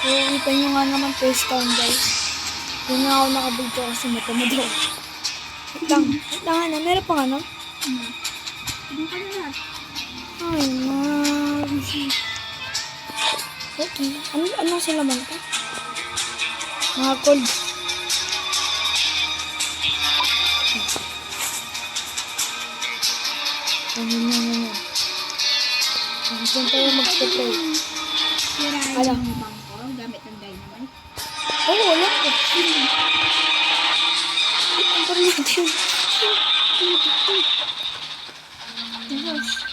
So, kita nyo nga naman first time guys. Hindi nga ako nakabidyo kasi matamadol. Wait lang na. Meron pa nga no? Doon ka na lahat. Ay, man. Okay. Ano sila man ka? Mga cold. Ano. Diyan tayo mag-spray. Sirain Ano? yung bangko gamit ng dynamite. Oo, wala ko. Ang paritin.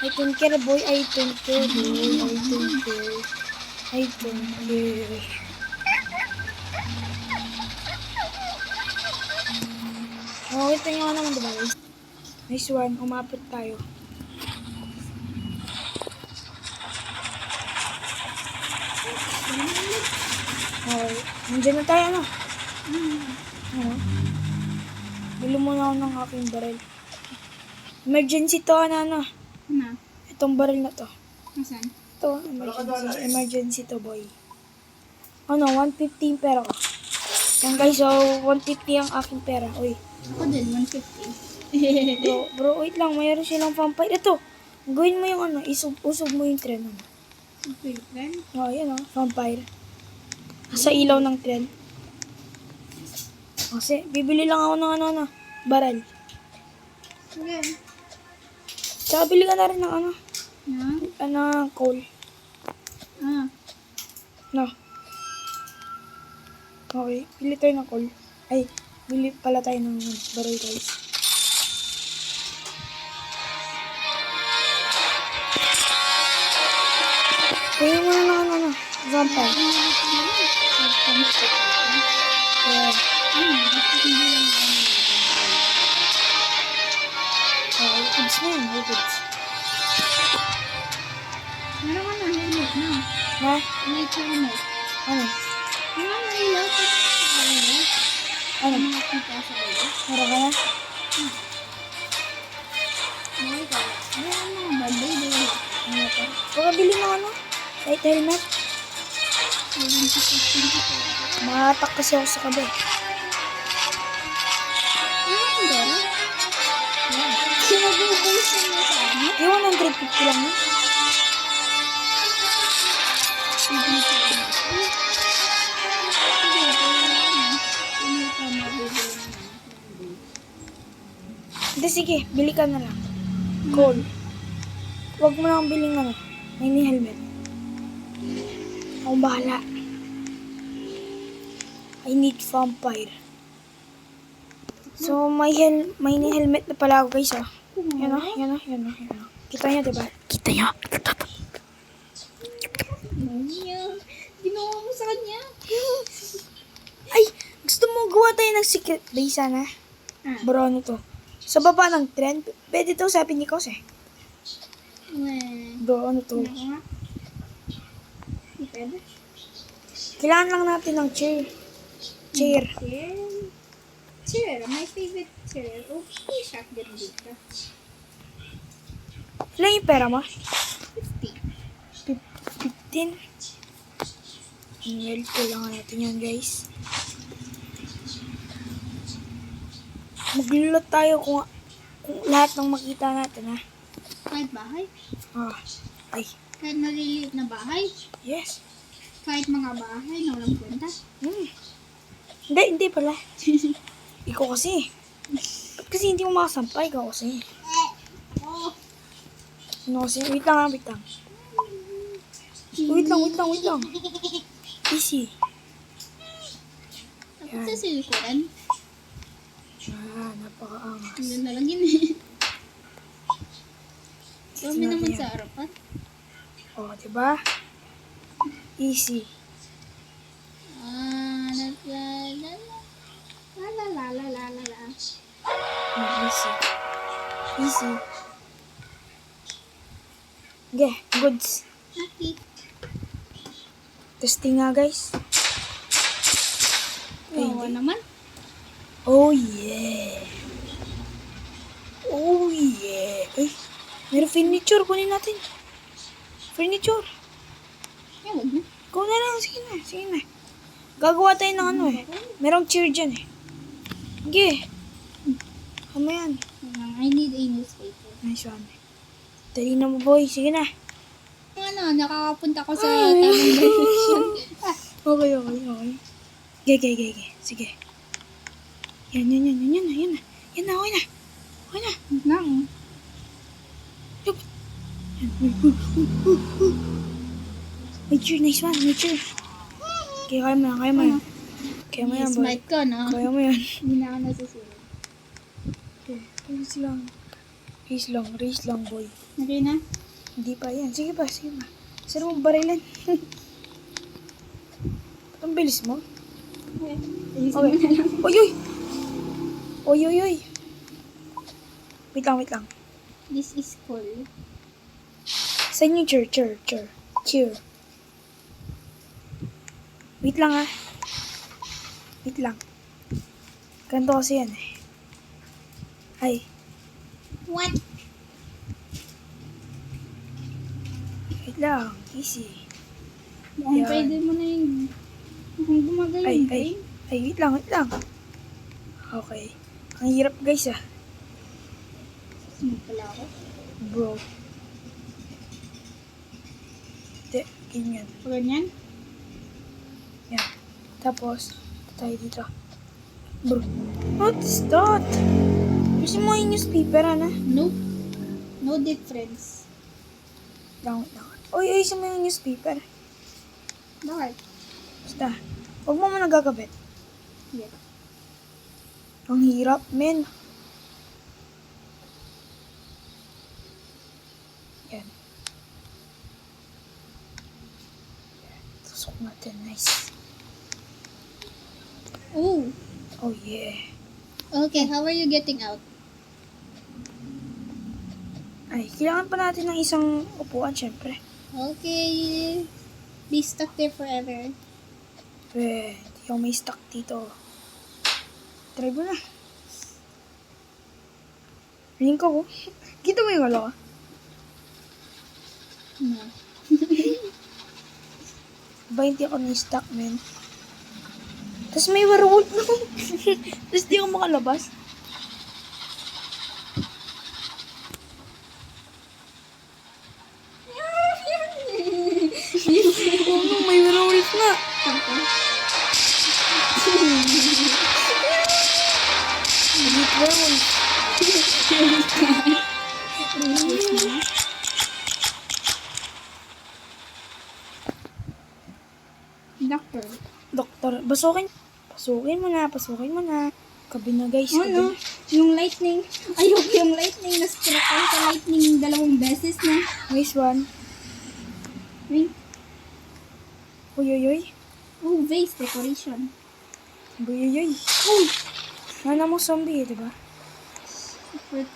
I don't care, boy. I don't care, boy. I don't care. Oh, ito nga naman, diba guys? Nice one. Umapit tayo. Okay. Nandiyan na tayo, ano? Ano? Bili muna ako ng aking baril. Emergency to, ano? Ano? Itong baril na to. Nasaan? Ito, emergency to, boy. Ano, 150 pera ko. Yan guys, so 150 ang aking pera. Uy. Ako din, 150. Bro, wait lang. Mayroon silang vampire. Ito, gawin mo yung ano, usog mo yung tren. Ano. Okay, friend. Oh, yan o, vampire. Sa ilaw ng tren. Kasi, bibili lang ako ng ano, baril. Sige. Tsaka bili ka na rin ng Na? coal. Ah. No. Okay, bili tayo ng coal. Ay, bili pala tayo ng baril guys. Kuya mo na ng vampire. Yeah. Okay, goods na yun. Goods. Meron ka na, helmet na. Ha? May helmet. Ano? Ano ang ilaw sa helmet? Ano? Mga kita sa ulo. Meron ka na? May ka. Meron mga banday doon. Ano ito? Pagkabili mo light helmet. Mahatak kasi ako sa kabe. Ano ba? Sinabubusin mo sa ano? Yung 150 lang yun. Hindi, sige. Bili ka na lang. Cool. Huwag mo lang biling may helmet. Akong bahala. I need vampire. So, may helmet na pala ako guys, Yan o. Kita nyo, diba? Kita nyo. Ginawa mo sa kanya. Ay! Gusto mo gawa tayo ng secret base, sana? Bro, ano to? Sa baba ng trend. Pwede to, sabi ni Kos, Bro, ano to? Pwede. Kailangan lang natin ng chair. Chair. Chair. My favorite chair. Okay, shotgun dito. Ilan yung pera mo? 50. 15. Well, kailangan natin yan, guys. Maglulot tayo kung lahat ng makita natin, Kahit bahay? Ay. Kahit maliliit na bahay? Yes. Kahit mga bahay na walang kwenta? Hindi pala. Ikaw kasi. Ba't kasi hindi mo makasampay? Ikaw kasi. Ano kasi? Wait lang. Wait lang. Easy. Tapos sa silikuran? Napakaangas. Hindi na lang yun Dami naman sa harapan. Diba? Easy. Easy. Okay, goods. Okay. Testing nga, guys. Oo naman. Oh yeah. Ay, meron furniture. Kunin natin. Furniture. Huwag na. Ikaw na lang. Sige na. Sige na. Gagawa tayo ng ano eh. Merong cheer dyan eh. Sige. Ano yan? I need a newspaper. Nice one. Dali na mo, boy. Sige na. Ano, nakakapunta ko sa tamang direction. Okay. Ge. Sige. Yan na. Yan na. Okay na. Nang. Yup. Yan. May cheer. Nice one. May cheer. Okay, kaya mo yan. Kaya mo yan, boy. Smite ka, no? Kaya mo yan. Hindi na ako nasusunod. Okay. Race lang, boy. Okay na? Hindi pa yan. Sige pa. Saan mo barilan? Ba't ang bilis mo? Okay. Okay. Oy. Wait lang. This is cool. Saan yung cheer? Wait lang ah. Wait lang. Ganito kasi yan eh. Ay. What? Wait lang. Easy. Mukhang Yan. pwede mo na yung... Mukhang gumagaling. Ay, wait lang. Okay. Ang hirap guys ah. Susunod pala ako. Bro. Ganyan. Ganyan? Yan. Tapos, tayo dito. Bro. What is that? Gusto mo yung newspaper, ano? Nope. No difference. Lang. Uy, ayusin mo yung newspaper. Bakit? Basta. Huwag mo muna gagabit. Yeah. Ang hirap, men. Yan. Tusok natin. Nice. Oh. Oh, yeah. Okay, how are you getting out? Ay, kailangan pa natin ng isang upuan, syempre. Okay. Be stuck there forever. Hindi ako may stuck dito. Try mo na. Ring ko. Kita mo yung wala ka? No. Ba hindi ako na-stuck, men? Tapos may werewolf na. Tapos di ako makalabas. Oh, may werewolf na. Elite werewolf. Doctor. Doktor, pasukin mo na. Kabi na guys, Oh kabi no, na. yung lightning. Ayoko yung lightning. Na-struck ako sa lightning 2 beses na. Nice one. Wait. Uy. Oh, vase decoration. Uy. Nana mo zombie, di ba? Fort.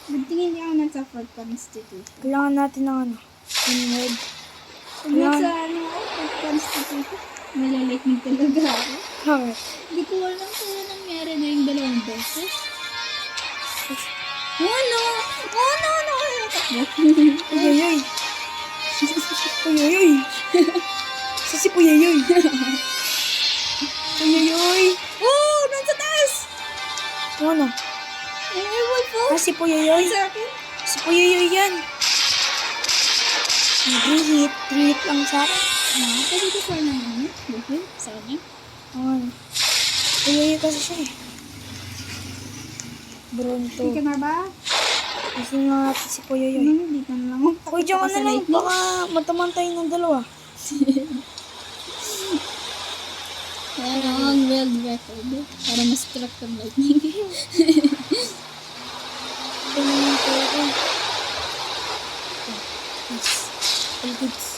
Good thing hindi ako nasa Fort Constitution. Kailangan natin ng ano. Pinhead. Kung nasa Fort Constitution, malalightning talaga ako. Bakit? Hindi ko alam kung ano nangyari na yung 2 beses. Oh no! Uy. Sasi po yayoy. Uy. Oh! Nasa taas! Ano? Ewan po! Si po yayoy. Sa akin? Si po yayoy yan. Hit lang sa akin. Pwede ko pa na yun. Buhay? Sa kanya? Ano? Po yayoy kasi siya eh. Bronto. Hindi ka na ba? Kasi nga natin si po yayoy. Hindi ka na lang. Uy, diyan ka na lang. Baka mataman tayo ng dalawa. Pero ang world record. Para ma-struck ng lightning. Tingnan ko ako. Yes. All goods.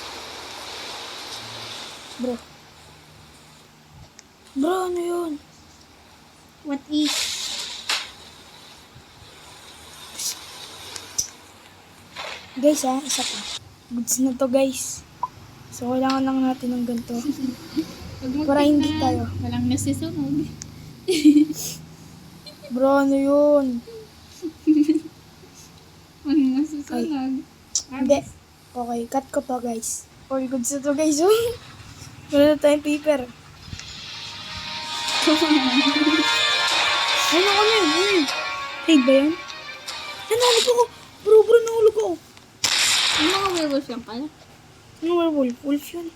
Bro, ano yun? What is? Guys isa pa. Goods na to guys. So, kailangan lang natin ng ganito. Para hindi tayo. Walang nasusunod. Bro, ano yun? Walang nasusunod. Hindi. Okay, cut ko to guys. All goods na to guys. Wala na tayong paper. Ano ako na yun? Raid ba yan? Nanalo ko. Bro, nahulog ako. Yung mga werewolf lang pala. Ano werewolf? Wolf yun.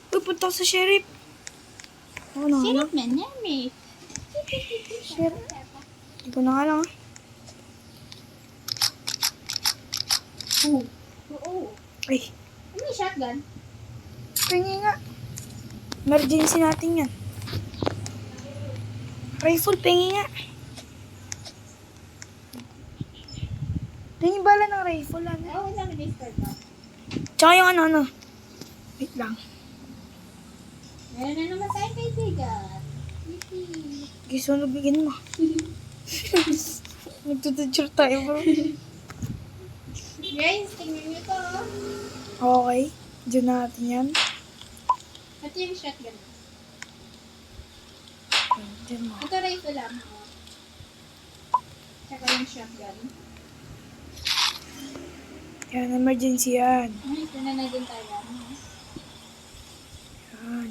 Uy, punta ako sa sheriff. Ako na nga lang. Sirap man yan eh. Sheriff. Hindi ko na nga lang ah. Oo. Ay, Ano yung shotgun? pingi nga. Emergency natin yan. Rifle, pingi nga. Tingin bala ng rifle, ano? Oo, lang restart ba? Tsaka yung ano. Wait lang. Meron na naman tayong kaibigan. Yippee. Gusto mo bigyan mo. Magtututure tayo, bro. Guys, tingnan nyo to. Okay. Diyan natin yan. Ito yung shotgun. Diyan mo. Ito rifle lang. Tsaka yung shotgun. Yan, emergency yan. Ay, ito na din tayo. Yan.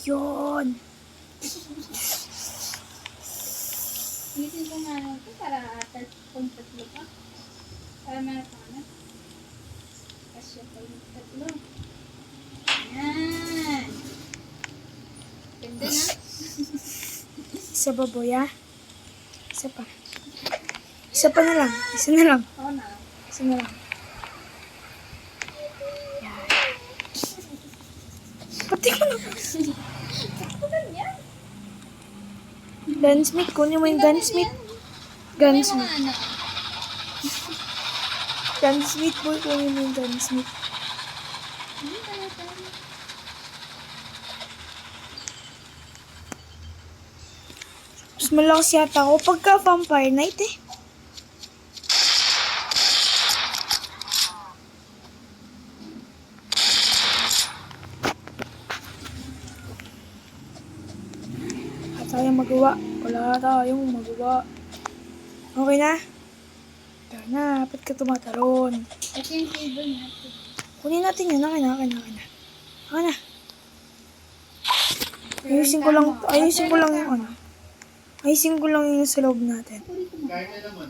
Yun. Isin ko nga lang ito para kung tatlo pa. Para meron pa na. Kasya pa yung tatlo. Yan. Ganda na. Isa ba, boya? Isa pa. Isa pa na lang. Isa na lang. Oo na. Isa na lang. Yan. Pati ko na. Ano yan? Gunsmith. Kunin mo yung gunsmith. May Gunsmith. mga ano. Gunsmith, boy. Kunin mo yung gunsmith. Ano pala tayo? Mas malakas yata ako pagka vampire night eh. Wala tayong magawa. Wala tayong magawa. Okay na? Tara na. Ba't ka tumatalon? Ito yung table natin. Kunin natin yun. Okay na. Okay na. Ayusin ko lang yung ano. Ayusin ko lang yung sa loob natin. Kaya na naman.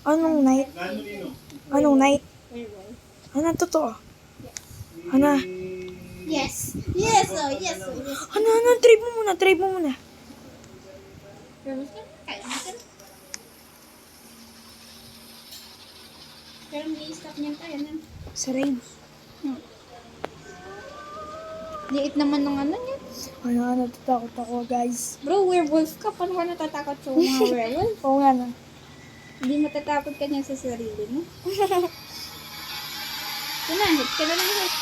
Anong night? Gano'n nino? Anong night? Werewolf. Ano, totoo? Ano? Yes. Yes, oh, yes, oh, yes. Ano, trade mo muna. Werewolf ka? Kaya natin. Pero may stop niyan tayo na. Sa raid. Liit naman ng ano niya. Ano, tatakot ako, guys. Bro, werewolf ka. Paano ka natatakot sa mga werewolf? Oo nga na. Hindi matatakot ka niya sa sarili mo. Hit ka na lang hit.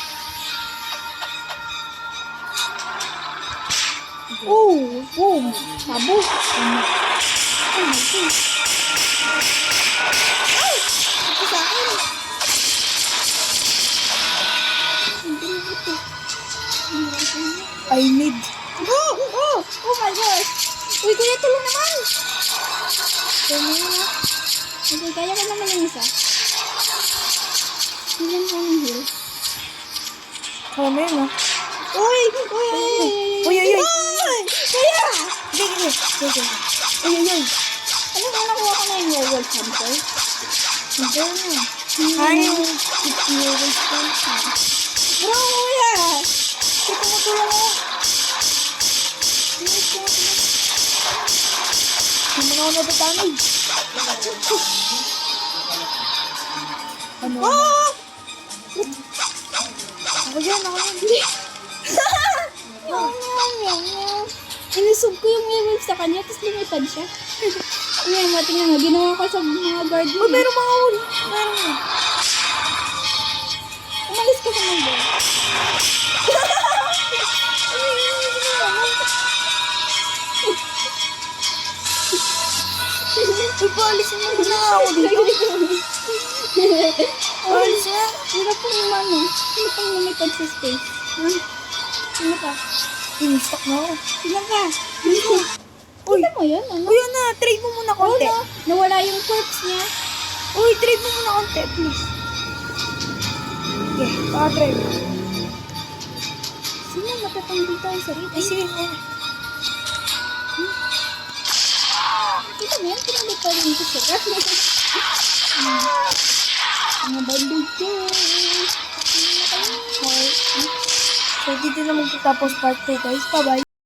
Oh, boom. Sabo. Oh my God. Ay! Ito sa akin. Hindi na ito. I need. Oh! Oh! Oh my gosh! Uy, kuya, tulong naman! Tulong na. Okay, kaya ko naman yung isa. Ilan ko yung heal? Kaya mo yun, ah. Uy! Uy! Uy! Kuya! Sige. Uy! Ano ba nakuha ko na yung werewolf hunter? Hindi na. Ay, werewolf hunter. Bro, kuya! Sige, tumutulong ako. Hindi mo na ako natatamig. Ano? Oh! Ako yan. Inisog ko yung werewolf sa kanya, tapos lumipad siya. Ngayon mo, tingnan mo, ginawa ko sa mga guard mo. Oh, meron mga huli. Meron. Umalis ka sa mundo. Uy, paalisin mo na ako dito. Paalis na. Hirap pong umano. Hirap pong lumipad sa space. Sino ka? Inistak na ako. Sino ka? Uy, Kita mo yun, ano? uy, ano, trade mo muna Oo, konti. no? Nawala yung corpse niya. Uy, trade mo muna konti, please. Sige, pakadrive. Sino matatanggal tayo sa rito? Ay, sige. Oh. Ito mo yan, pinalik pa rin ito siya. Mga bandog ko. Okay. So, dito na magtatapos part 3 guys. Bye-bye.